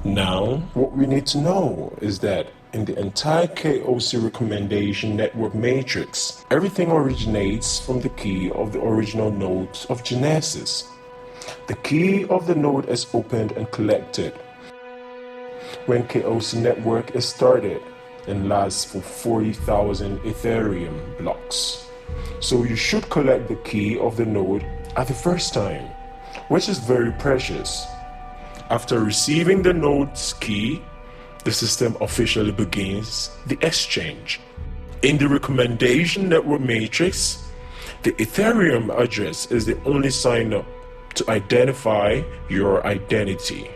Now, what we need to know is that in the entire KOC recommendation network matrix, everything originates from the key of the original node of Genesis. The key of the node is opened and collected when KOC network is started and lasts for 40,000 ethereum blocks. So you should collect the key of the node at the first time, which is very precious. After receiving the node's key, the system officially begins the exchange. In the recommendation network matrix, the Ethereum address is the only sign-up to identify your identity.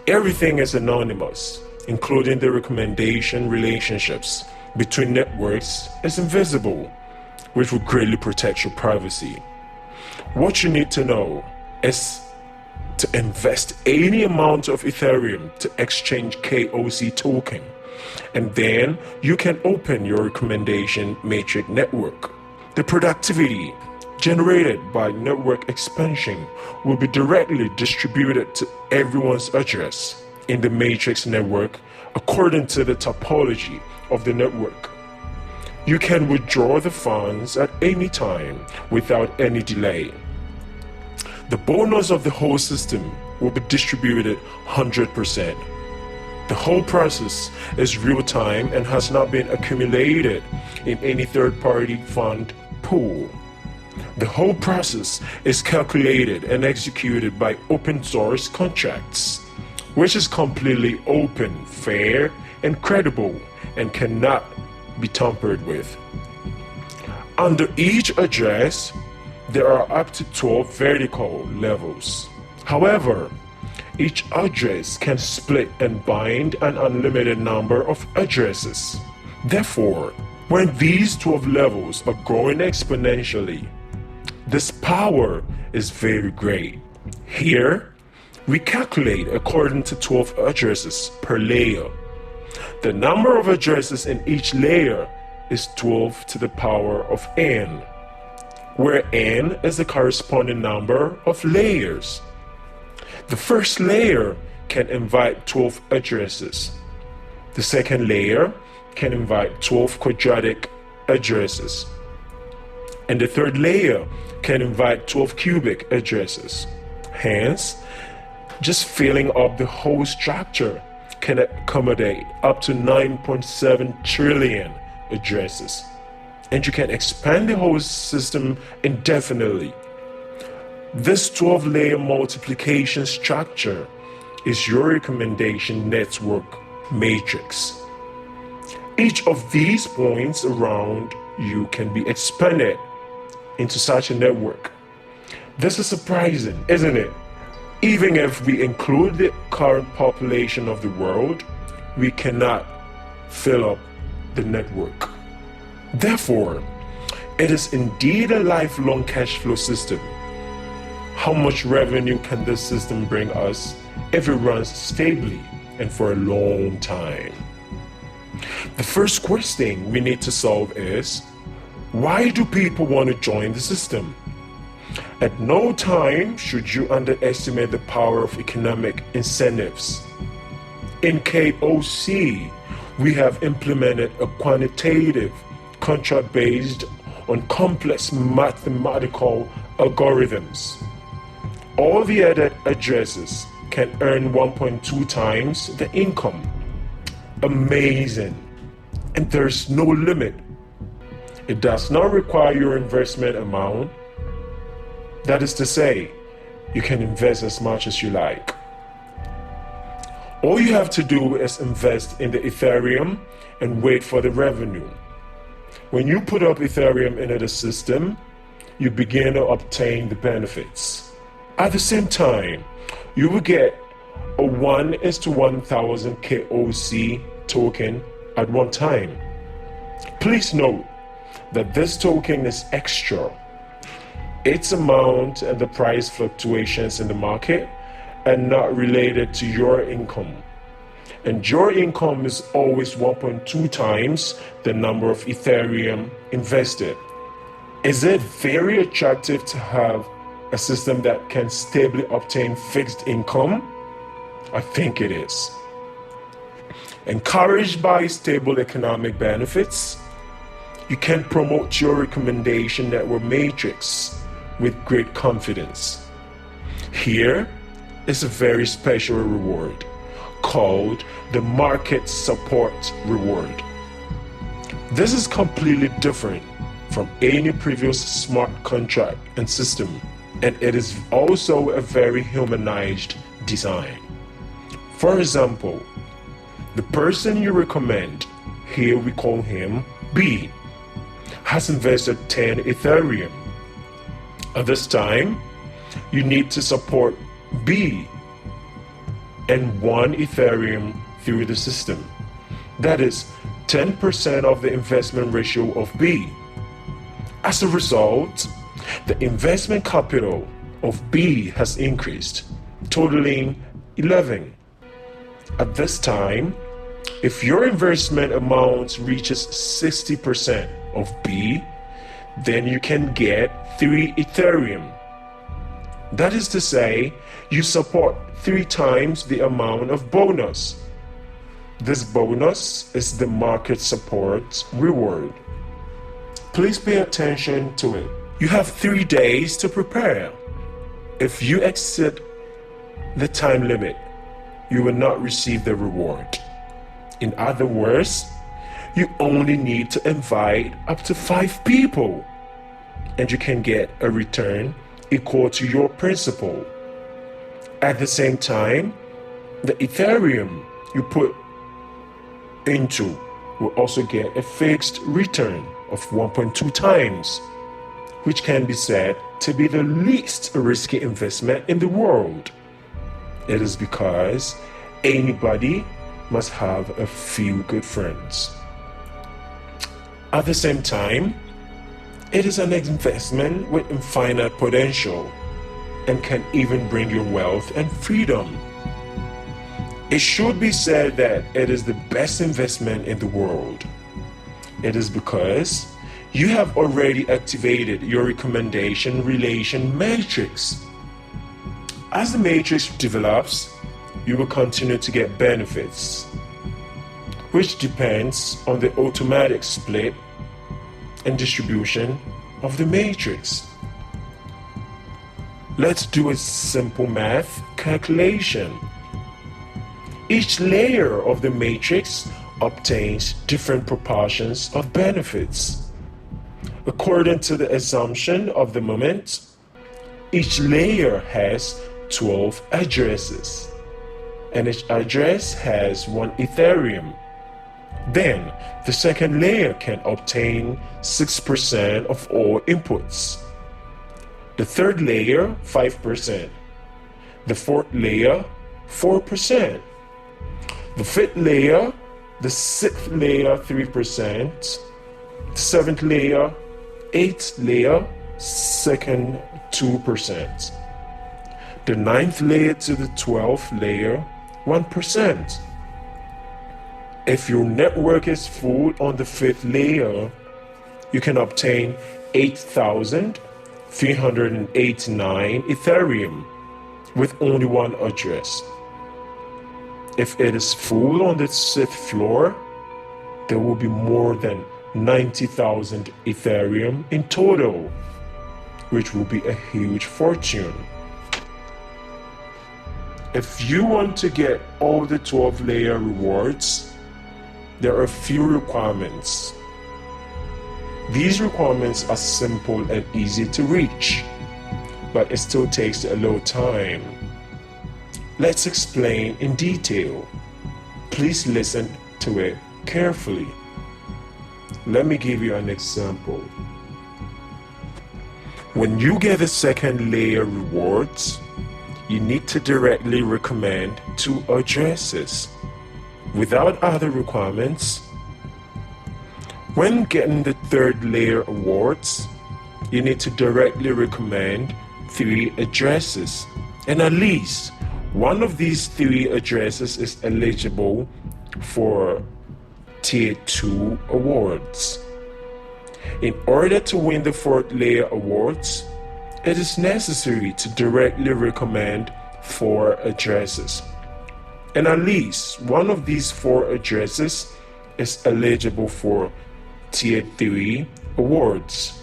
Everything is anonymous, including the recommendation relationships between networks is invisible, which will greatly protect your privacy. What you need to know is to invest any amount of Ethereum to exchange KOC token, and then you can open your recommendation matrix network. The productivity generated by network expansion will be directly distributed to everyone's address in the matrix network according to the topology of the network. You can withdraw the funds at any time without any delay. The bonus of the whole system will be distributed 100%. The whole process is real-time and has not been accumulated in any third-party fund pool. The whole process is calculated and executed by open source contracts, which is completely open, fair, and credible, and cannot be tampered with. Under each address, there are up to 12 vertical levels. However, each address can split and bind an unlimited number of addresses. Therefore, when these 12 levels are growing exponentially, this power is very great. Here, we calculate according to 12 addresses per layer. The number of addresses in each layer is 12 to the power of n, where n is the corresponding number of layers. The first layer can invite 12 addresses. The second layer can invite 12 quadratic addresses. And the third layer can invite 12 cubic addresses. Hence, just filling up the whole structure can accommodate up to 9.7 trillion addresses. And you can expand the whole system indefinitely. This 12-layer multiplication structure is your recommendation network matrix. Each of these points around you can be expanded into such a network. This is surprising, isn't it? Even if we include the current population of the world, we cannot fill up the network. Therefore, it is indeed a lifelong cash flow system. How much revenue can this system bring us if it runs stably and for a long time? The first question we need to solve is, why do people want to join the system? At no time should you underestimate the power of economic incentives. In KOC, we have implemented a quantitative contract based on complex mathematical algorithms. All the added addresses can earn 1.2 times the income. Amazing. And there's no limit. It does not require your investment amount. That is to say, you can invest as much as you like. All you have to do is invest in the Ethereum and wait for the revenue. When you put up Ethereum into the system, you begin to obtain the benefits. At the same time, you will get a 1:1000 KOC token at one time. Please note that this token is extra. Its amount and the price fluctuations in the market are not related to your income. And your income is always 1.2 times the number of Ethereum invested. Is it very attractive to have a system that can stably obtain fixed income? I think it is. Encouraged by stable economic benefits, you can promote your recommendation network matrix with great confidence. Here is a very special reward called the Market Support Reward. This is completely different from any previous smart contract and system, and it is also a very humanized design. For example, the person you recommend, here we call him B, has invested 10 Ethereum. At this time, you need to support B and 1 Ethereum through the system. That is 10% of the investment ratio of B. As a result, the investment capital of B has increased, totaling 11. At this time, if your investment amount reaches 60% of B, then you can get 3 Ethereum. That is to say, you support 3 times the amount of bonus. This bonus is the market support reward. Please pay attention to it. You have 3 days to prepare. If you exceed the time limit, you will not receive the reward. In other words, you only need to invite up to 5 people, and you can get a return equal to your principal. At the same time, the Ethereum you put into will also get a fixed return of 1.2 times, which can be said to be the least risky investment in the world. It is because anybody must have a few good friends. At the same time, it is an investment with infinite potential and can even bring you wealth and freedom. It should be said that it is the best investment in the world. It is because you have already activated your recommendation relation matrix. As the matrix develops, you will continue to get benefits, which depends on the automatic split and distribution of the matrix. Let's do a simple math calculation. Each layer of the matrix obtains different proportions of benefits. According to the assumption of the moment, each layer has 12 addresses, and each address has 1 Ethereum. Then, the second layer can obtain 6% of all inputs. The third layer, 5%. The fourth layer, 4%. The fifth layer, the sixth layer, 3%. The seventh layer, 8th layer, second, 2%. The ninth layer to the 12th layer, 1%. If your network is full on the 5th layer, you can obtain 8,389 Ethereum with only 1 address. If it is full on the 6th floor, there will be more than 90,000 Ethereum in total, which will be a huge fortune. If you want to get all the 12 layer rewards, there are a few requirements. These requirements are simple and easy to reach, but it still takes a little time. Let's explain in detail. Please listen to it carefully. Let me give you an example. When you get the second layer rewards, you need to directly recommend 2 addresses without other requirements. When getting the third layer awards, you need to directly recommend 3 addresses, and at least one of these 3 addresses is eligible for Tier 2 awards. In order to win the 4th layer awards, it is necessary to directly recommend 4 addresses. And at least one of these 4 addresses is eligible for Tier 3 awards,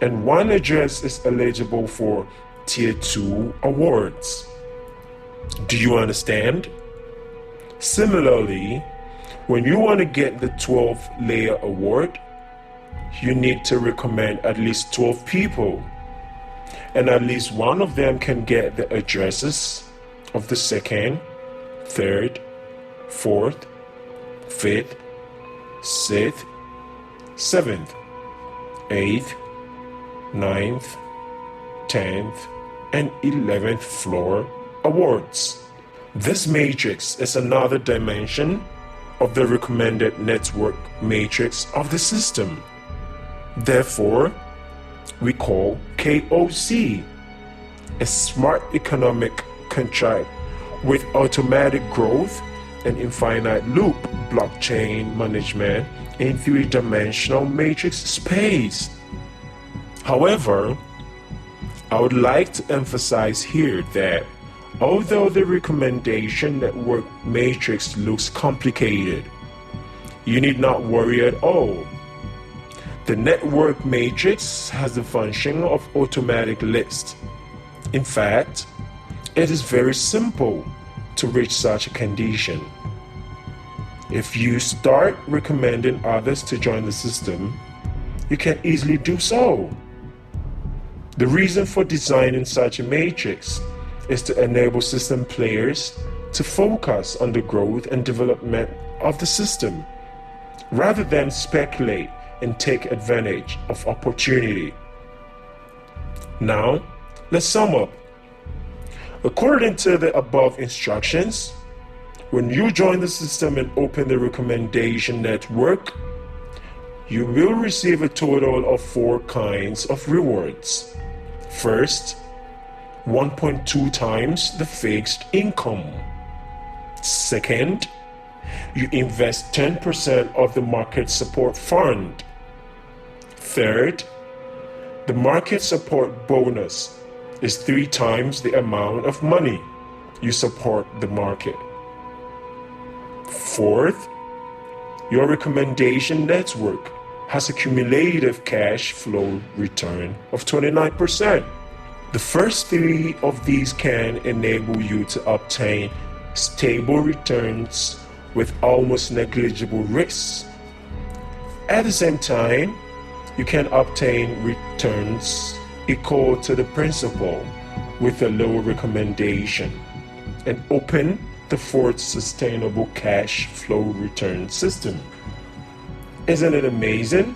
and 1 address is eligible for Tier 2 awards. Do you understand? Similarly, when you want to get the 12th layer award, you need to recommend at least 12 people, and at least one of them can get the addresses of the 2nd, 3rd, 4th, 5th, 6th, 7th, 8th, 9th, 10th, and 11th floor awards. This matrix is another dimension of the recommended network matrix of the system. Therefore, we call KOC a smart economic contract with automatic growth and infinite loop blockchain management in 3-dimensional matrix space. However, I would like to emphasize here that although the recommendation network matrix looks complicated, you need not worry at all. The network matrix has the function of automatic list. In fact, it is very simple to reach such a condition. If you start recommending others to join the system, you can easily do so. The reason for designing such a matrix is to enable system players to focus on the growth and development of the system, rather than speculate and take advantage of opportunity. Now, let's sum up. According to the above instructions, when you join the system and open the recommendation network, you will receive a total of 4 kinds of rewards. First, 1.2 times the fixed income. Second, you invest 10% of the market support fund. Third, the market support bonus is 3 times the amount of money you support the market. Fourth, your recommendation network has a cumulative cash flow return of 29%. The first 3 of these can enable you to obtain stable returns with almost negligible risks. At the same time, you can obtain returns equal to the principal with a lower recommendation and open the 4th sustainable cash flow return system. Isn't it amazing?